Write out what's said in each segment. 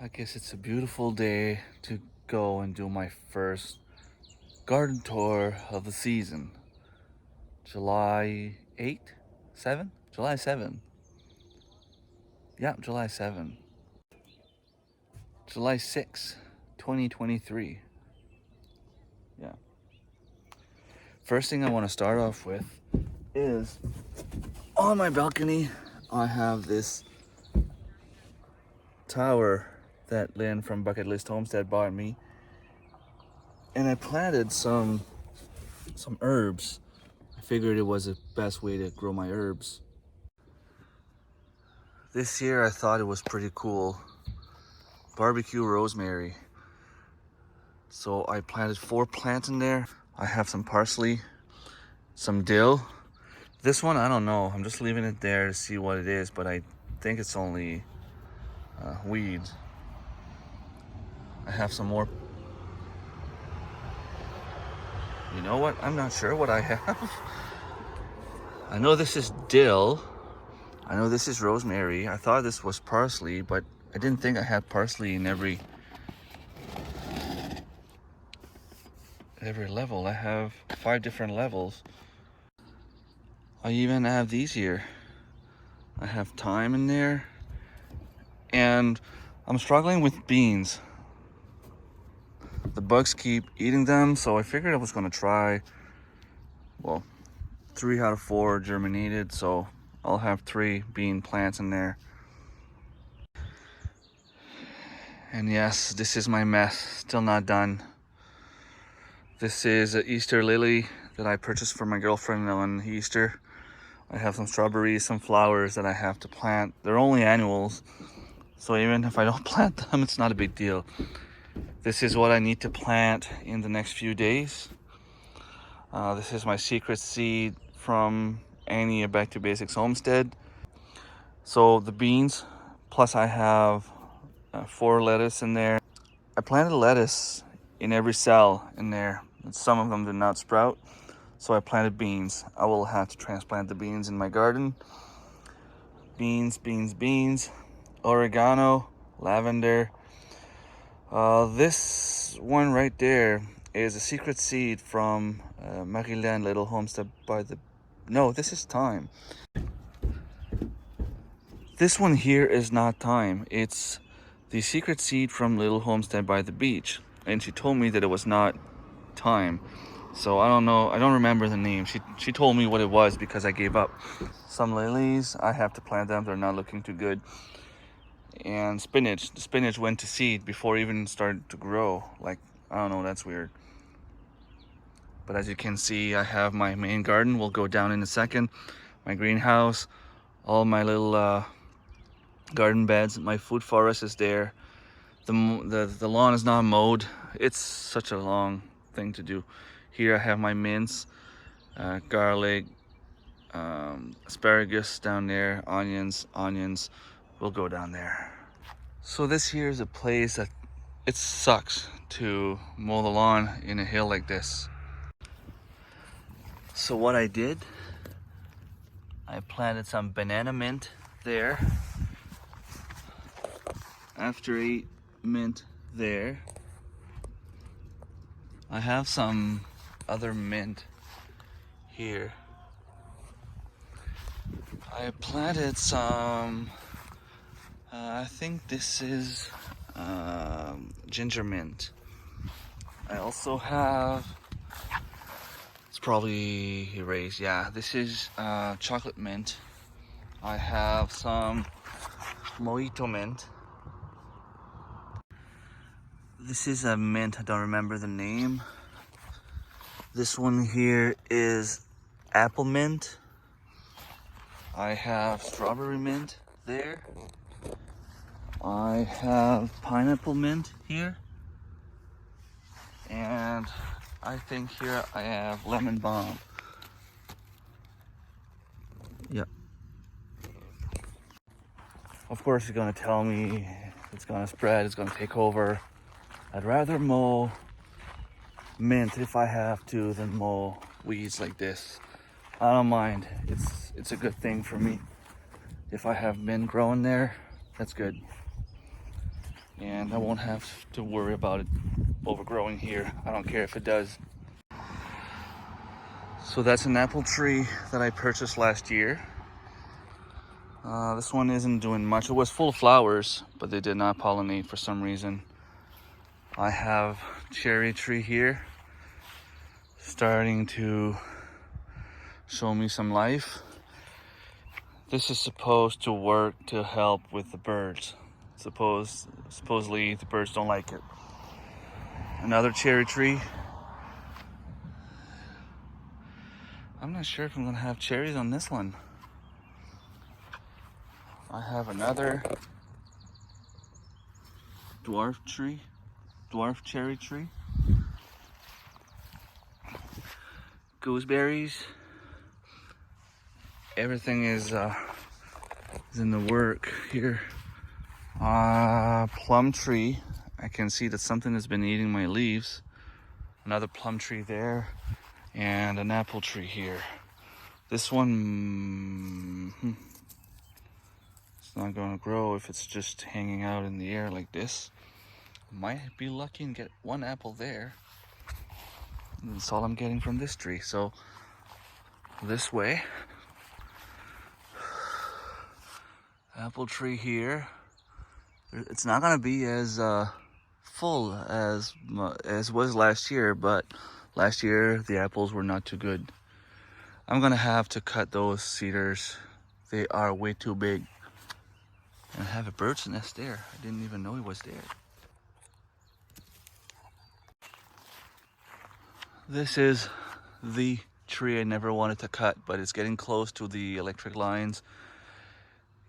I guess it's a beautiful day to go and do my first garden tour of the season. July 8th? 7? July 7. Yeah, July 7. July 6, 2023. Yeah. First thing I want to start off with is on my balcony, I have this tower that Lynn from Bucket List Homestead bought me. And I planted some herbs. I figured it was the best way to grow my herbs. This year I thought it was pretty cool. Barbecue rosemary. So I planted 4 plants in there. I have some parsley, some dill. This one, I don't know. I'm just leaving it there to see what it is, but I think it's only weeds. I have some more. You know what? I'm not sure what I have. I know this is dill. I know this is rosemary. I thought this was parsley, but I didn't think I had parsley in every level. I have 5 different levels. I even have these here. I have thyme in there. And I'm struggling with beans. The bugs keep eating them, so I figured I was gonna try, well, 3 out of 4 germinated, so I'll have 3 bean plants in there. And yes, this is my mess, still not done. This is an Easter lily that I purchased for my girlfriend on Easter. I have some strawberries, some flowers that I have to plant. They're only annuals, so even if I don't plant them, it's not a big deal. This is what I need to plant in the next few days. This is my secret seed from Annie at Back to Basics Homestead. So the beans, plus I have 4 lettuce in there. I planted lettuce in every cell in there, and some of them did not sprout, so I planted beans. I will have to transplant the beans in my garden. Beans, beans, beans, oregano, lavender. This one right there is a secret seed from Maryland Little Homestead by the... No, this is thyme. This one here is not thyme. It's the secret seed from Little Homestead by the beach. And she told me that it was not thyme. So I don't know. I don't remember the name. She told me what it was because I gave up. Some lilies, I have to plant them. They're not looking too good. And spinach. The spinach went to seed before it even started to grow. Like, I don't know. That's weird. But as you can see, I have my main garden. We'll go down in a second. My greenhouse. All my little garden beds. My food forest is there. The lawn is not mowed. It's such a long thing to do. Here I have my mince, garlic, asparagus down there, onions. We'll go down there. So this here is a place that it sucks to mow the lawn in a hill like this. So what I did, I planted some banana mint there. After 8 mint there, I have some other mint here. I planted some, I think this is ginger mint. I also have, it's probably erased, yeah, this is chocolate mint. I have some mojito mint. This is a mint, I don't remember the name. This one here is apple mint. I have strawberry mint there. I have pineapple mint here. And I think here I have lemon balm. Yep. Of course you're gonna tell me it's gonna spread, it's gonna take over. I'd rather mow mint if I have to than mow weeds like this. I don't mind. It's a good thing for me. If I have mint growing there, that's good. and I won't have to worry about it overgrowing here. I don't care if it does. So that's an apple tree that I purchased last year. This one isn't doing much. It was full of flowers, but they did not pollinate for some reason. I have cherry tree here, starting to show me some life. This is supposed to work to help with the birds. Supposedly the birds don't like it. Another cherry tree. I'm not sure if I'm gonna have cherries on this one. I have another dwarf cherry tree. Gooseberries. Everything is in the work here. Plum tree. I can see that something has been eating my leaves. Another plum tree there, and an apple tree here. This one, it's not gonna grow if it's just hanging out in the air like this. Might be lucky and get one apple there. And that's all I'm getting from this tree. So this way, apple tree here. It's not gonna be as full as was last year, but last year the apples were not too good. I'm gonna have to cut those cedars. They are way too big. And I have a bird's nest there. I didn't even know it was there. This is the tree I never wanted to cut, but it's getting close to the electric lines.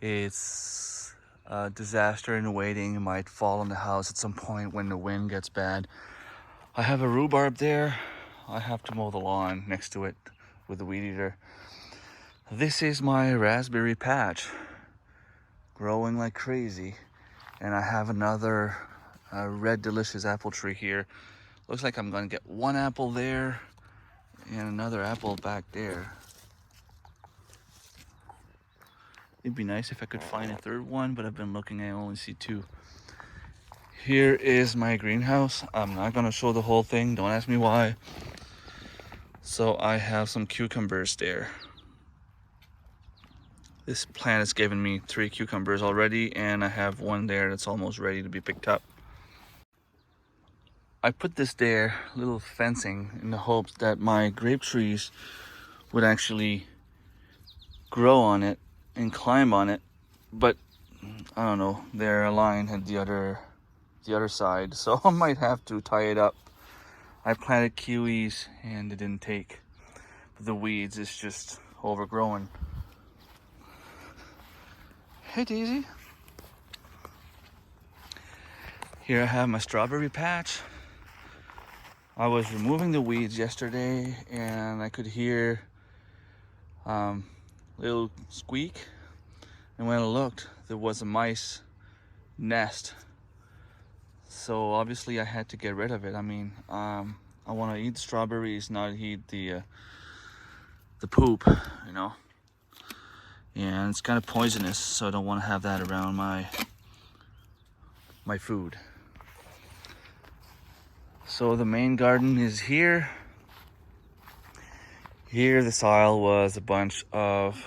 It's a disaster in waiting. It might fall on the house at some point when the wind gets bad. I have a rhubarb there. I have to mow the lawn next to it with a weed eater. This is my raspberry patch, growing like crazy. And I have another red delicious apple tree here. Looks like I'm gonna get one apple there and another apple back there. It'd be nice if I could find a third one, but I've been looking, I only see two. Here is my greenhouse. I'm not gonna show the whole thing, don't ask me why. So I have some cucumbers there. This plant has given me 3 cucumbers already, and I have one there that's almost ready to be picked up. I put this there, little fencing, in the hopes that my grape trees would actually grow on it and climb on it, but I don't know, they're aligned at the other side, so I might have to tie it up. I planted kiwis and it didn't take, but the weeds is just overgrowing. Hey Daisy. Here I have my strawberry patch. I was removing the weeds yesterday and I could hear little squeak, and when I looked there was a mice nest, so obviously I had to get rid of it. I mean, I want to eat strawberries, not eat the poop, you know, and it's kind of poisonous, so I don't want to have that around my food. So the main garden is here. Here the soil was a bunch of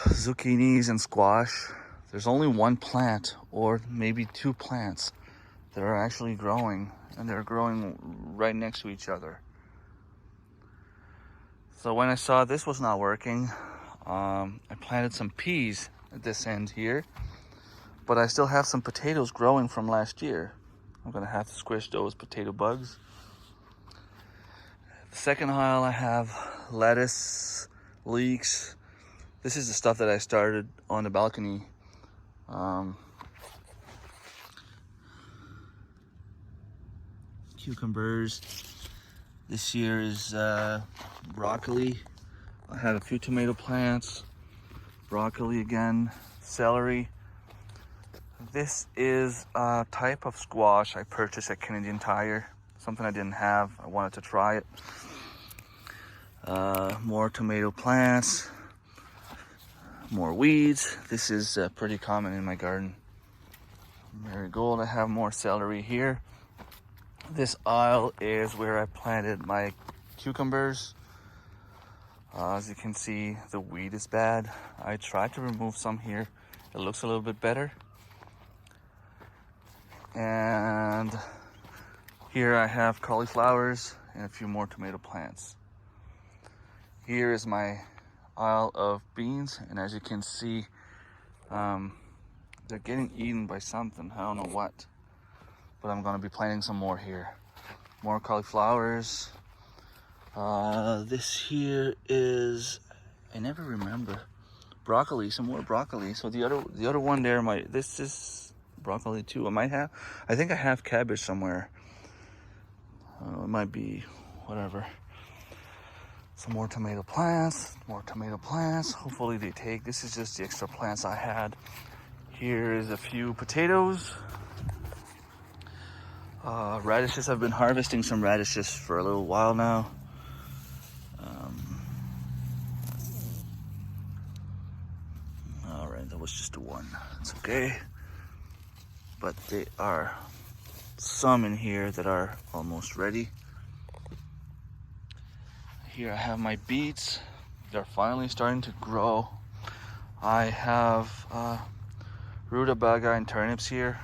zucchinis and squash. There's only one plant or maybe 2 plants that are actually growing, and they're growing right next to each other. So when I saw this was not working, I planted some peas at this end here, but I still have some potatoes growing from last year. I'm gonna have to squish those potato bugs. The second aisle I have lettuce, leeks. This is the stuff that I started on the balcony. Cucumbers. This year is broccoli. I have a few tomato plants, broccoli again, celery. This is a type of squash I purchased at Canadian Tire. Something I didn't have. I wanted to try it. More tomato plants, more weeds. This is pretty common in my garden. Marigold, I have more celery here. This aisle is where I planted my cucumbers. As you can see, the weed is bad. I tried to remove some here. It looks a little bit better. And here I have cauliflowers and a few more tomato plants. Here is my aisle of beans, and as you can see, they're getting eaten by something. I don't know what, but I'm gonna be planting some more here. More cauliflowers. This here is, I never remember, broccoli. Some more broccoli. So the other one there, this is broccoli too. I think I have cabbage somewhere. It might be whatever. Some more tomato plants, Hopefully they take. This is just the extra plants I had. Here is a few potatoes. Radishes. I've been harvesting some radishes for a little while now. All right, that was just the one. It's okay. But they are some in here that are almost ready. Here I have my beets. They're finally starting to grow. I have rutabaga and turnips here,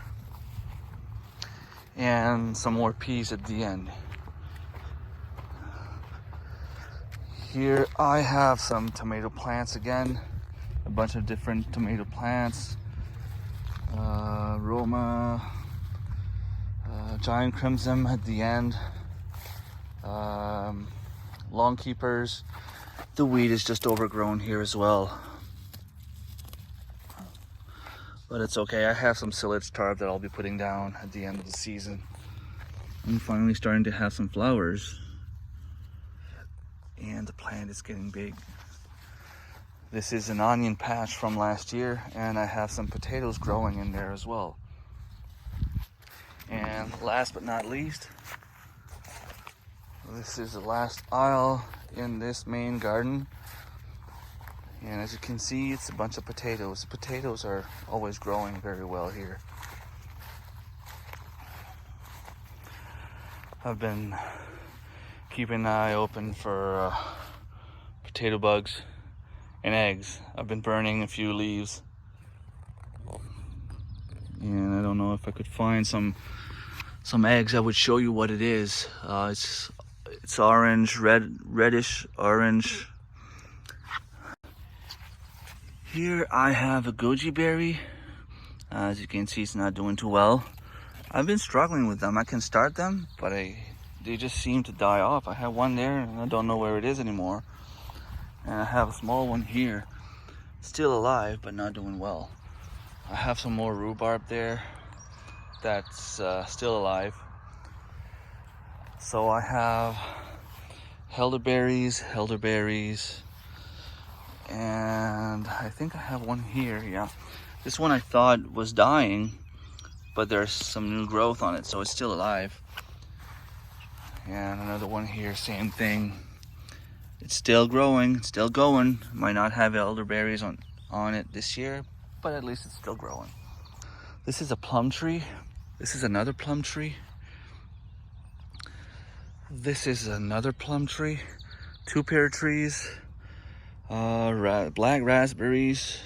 and some more peas at the end. Here I have some tomato plants again, a bunch of different tomato plants. Roma, giant crimson at the end, long keepers. The weed is just overgrown here as well, but it's okay. I have some silage tarp that I'll be putting down at the end of the season. I'm finally starting to have some flowers, and the plant is getting big. This is an onion patch from last year, and I have some potatoes growing in there as well. And last but not least, this is the last aisle in this main garden. And as you can see, it's a bunch of potatoes. The potatoes are always growing very well here. I've been keeping an eye open for potato bugs and eggs. I've been burning a few leaves, and I don't know if I could find some eggs. I would show you what it is. It's orange, reddish orange. Here I have a goji berry. As you can see, it's not doing too well. I've been struggling with them. I can start them, but they just seem to die off. I have one there and I don't know where it is anymore. And I have a small one here, still alive, but not doing well. I have some more rhubarb there that's still alive. So I have elderberries, and I think I have one here, yeah. This one I thought was dying, but there's some new growth on it, so it's still alive. And another one here, same thing. It's still growing, still going. Might not have elderberries on it this year, but at least it's still growing. This is a plum tree. This is another plum tree. This is another plum tree. Two pear trees. Black raspberries.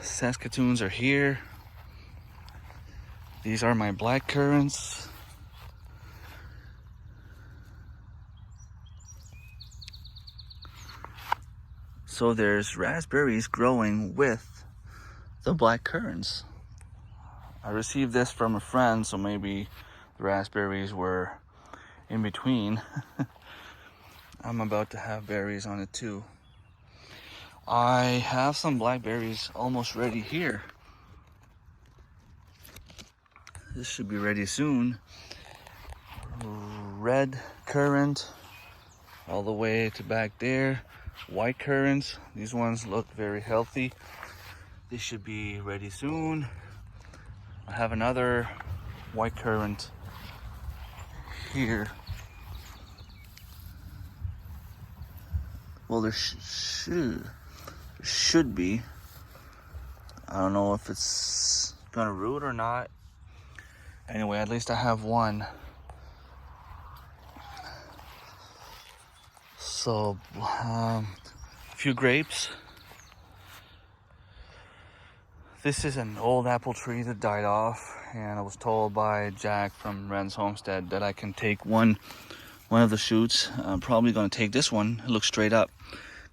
Saskatoons are here. These are my black currants. So there's raspberries growing with the black currants. I received this from a friend, so maybe the raspberries were in between. I'm about to have berries on it too. I have some blackberries almost ready here. This should be ready soon. Red currant all the way to back there. White currants. These ones look very healthy. This should be ready soon. I have another white currant here. Well, there should be. I don't know if it's gonna root or not. Anyway, at least I have one. So, a few grapes. This is an old apple tree that died off, and I was told by Jack from Ren's Homestead that I can take one of the shoots. I'm probably going to take this one. It looks straight up.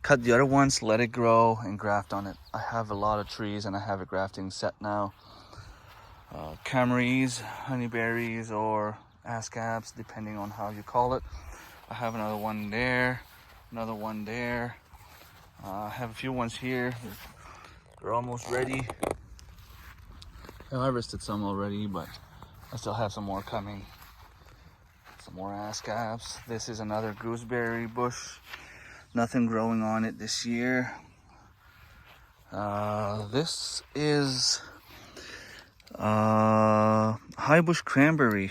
Cut the other ones, let it grow, and graft on it. I have a lot of trees, and I have a grafting set now. Camaries, honeyberries, or ascaps, depending on how you call it. I have another one there, another one there. I have a few ones here. They're almost ready. I harvested some already, but I still have some more coming. Some more ascaps. This is another gooseberry bush. Nothing growing on it this year. This is high bush cranberry.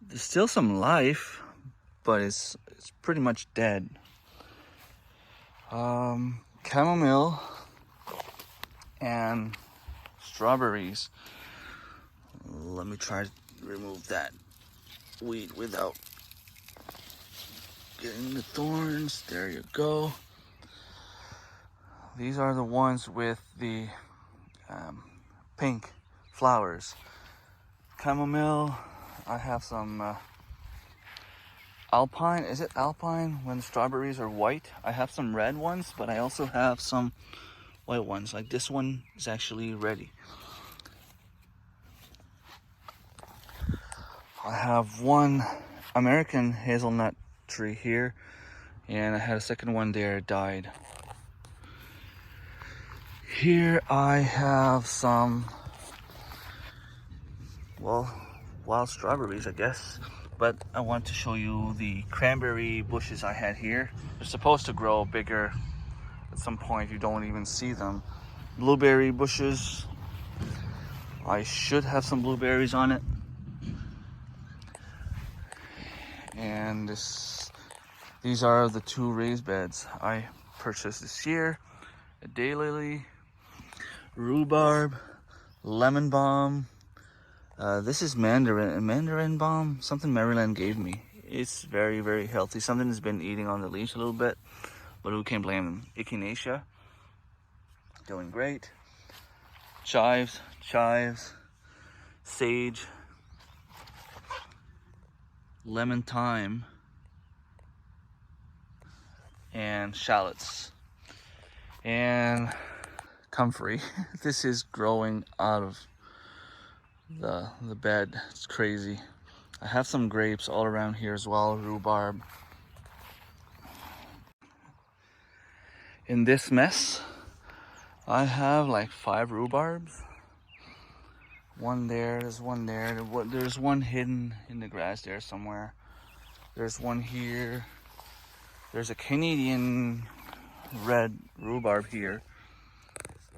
There's still some life, but it's pretty much dead. Chamomile and strawberries. Let me try to remove that weed without getting the thorns. There you go. These are the ones with the pink flowers. Chamomile. I have some alpine. Is it alpine when the strawberries are white? I have some red ones, but I also have some white ones. Like this one is actually ready. I have one American hazelnut tree here, and I had a second one there, it died. Here I have some, well, wild strawberries, I guess, but I want to show you the cranberry bushes I had here. They're supposed to grow bigger at some point. You don't even see them. Blueberry bushes. I should have some blueberries on it. And these are the two raised beds I purchased this year. A daylily, rhubarb, lemon balm. This is mandarin balm, something Maryland gave me. It's very, very healthy. Something that's been eating on the leash a little bit, but who can blame them? Echinacea, doing great. Chives, sage, lemon thyme, and shallots, and comfrey. This is growing out of the bed. It's crazy. I have some grapes all around here as well, rhubarb. In this mess, I have like 5 rhubarbs. One there, there's one there. There's one hidden in the grass there somewhere. There's one here. There's a Canadian red rhubarb here.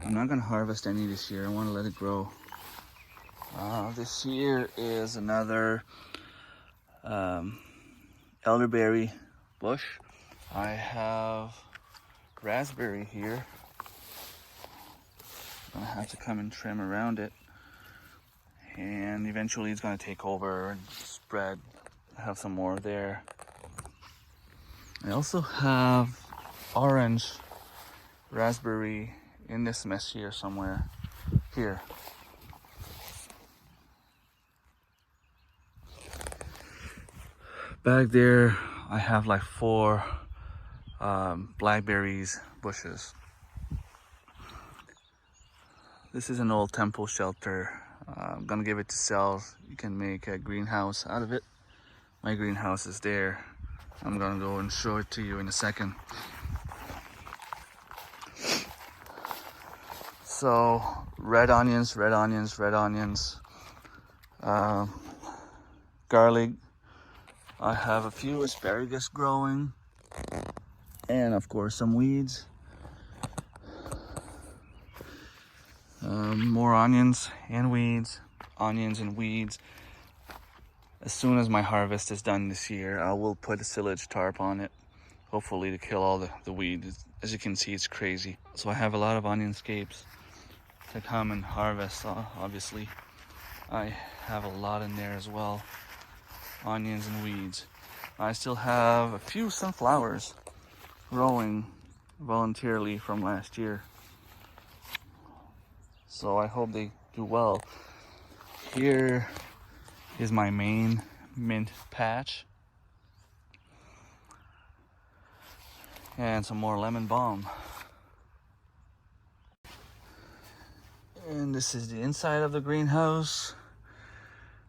I'm not gonna harvest any this year. I wanna let it grow. This here is another elderberry bush. I have raspberry here. I'm gonna have to come and trim around it, and eventually it's gonna take over and spread. I have some more there. I also have orange raspberry in this mess here somewhere. Here. Back there, I have like 4 blackberries bushes. This is an old temple shelter. I'm gonna give it to sell. You can make a greenhouse out of it. My greenhouse is there. I'm gonna go and show it to you in a second. So, red onions, garlic. I have a few asparagus growing, and of course some weeds. More onions and weeds. As soon as my harvest is done this year, I will put a silage tarp on it, hopefully to kill all the weeds. As you can see, it's crazy. So I have a lot of onion scapes. to come and harvest. Obviously, I have a lot in there as well, onions and weeds. I still have a few sunflowers growing voluntarily from last year, so I hope they do well. Here is my main mint patch, and some more lemon balm. And this is the inside of the greenhouse.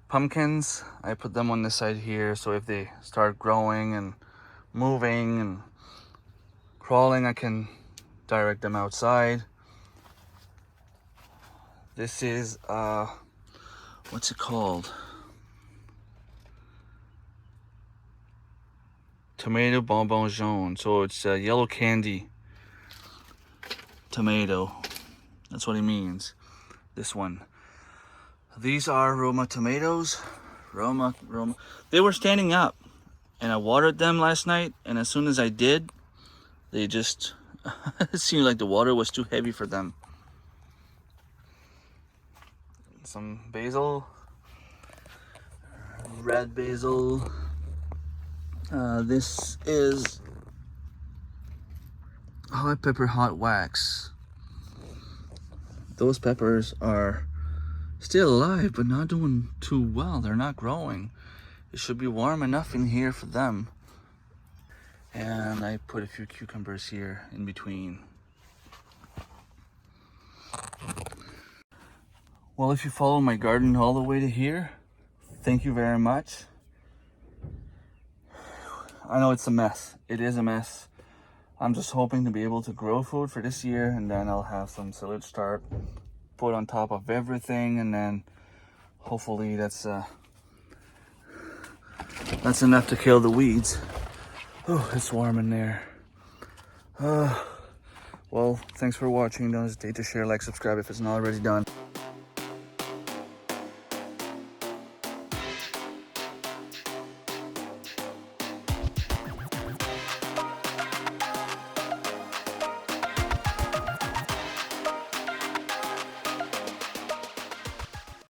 Pumpkins, I put them on this side here, so if they start growing and moving and crawling, I can direct them outside. This is what's it called? Tomato bonbon jaune. So it's a yellow candy tomato. That's what it means. This one. These are Roma tomatoes. Roma. They were standing up, and I watered them last night, and as soon as I did, they just it seemed like the water was too heavy for them. Some basil, red basil. This is hot pepper hot wax. Those peppers are still alive, but not doing too well. They're not growing. It should be warm enough in here for them. And I put a few cucumbers here in between. Well, if you follow my garden all the way to here, thank you very much. I know it's a mess. It is a mess. I'm just hoping to be able to grow food for this year, and then I'll have some silage start put on top of everything, and then hopefully that's enough to kill the weeds. Oh, it's warm in there. Well, thanks for watching. Don't hesitate to share, like, subscribe if it's not already done.